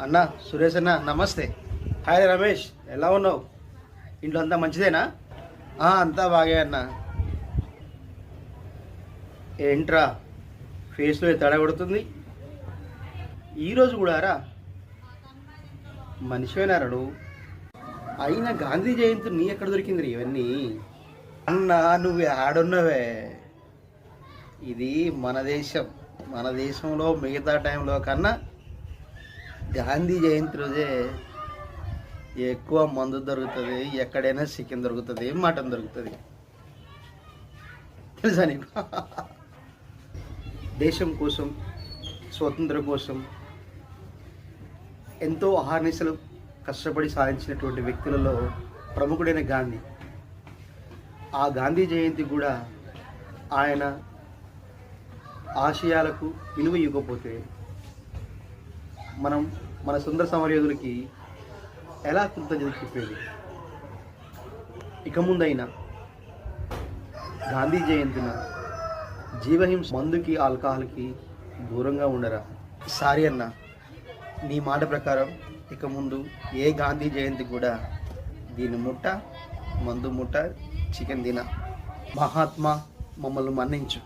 అన్న సురేష్ అన్న నమస్తే. హాయ్ రమేష్, ఎలా ఉన్నావు? ఇంట్లో అంతా మంచిదేనా? అంతా బాగే అన్న. ఏంట్రా ఫేస్లో తడ కొడుతుంది? ఈరోజు కూడా రా మనిషివేనారా నువ్వు? అయినా గాంధీ జయంతి నీ ఎక్కడ దొరికింది ఇవన్నీ? అన్న నువ్వు ఆడున్నవే. ఇది మన దేశం. మన దేశంలో మిగతా టైంలో కన్నా గాంధీ జయంతి రోజే ఎక్కువ మందు దొరుకుతుంది, ఎక్కడైనా చికెన్ దొరుకుతుంది, మటన్ దొరుకుతుంది. తెలుసా నీకు? దేశం కోసం, స్వతంత్రం కోసం ఎంతో అహర్నిశలు కష్టపడి సాధించినటువంటి వ్యక్తులలో ప్రముఖుడైన గాంధీ. ఆ గాంధీ జయంతి కూడా ఆయన ఆశయాలకు విలువ ఇవ్వకపోతే మనం మన సుందర సమరయోధులకి ఎలా కృతజ్ఞత చెప్పేది? ఇక ముందైనా గాంధీ జయంతిన జీవహింస, మందుకి, ఆల్కహాల్కి దూరంగా ఉండరా. సారీ అన్న, నీ మాట ప్రకారం ఇక ముందు ఏ గాంధీ జయంతి కూడా దీన్ని ముట్ట, మందు ముట్ట, చికెన్ తిన. మహాత్మా మమ్మల్ని మన్నించు.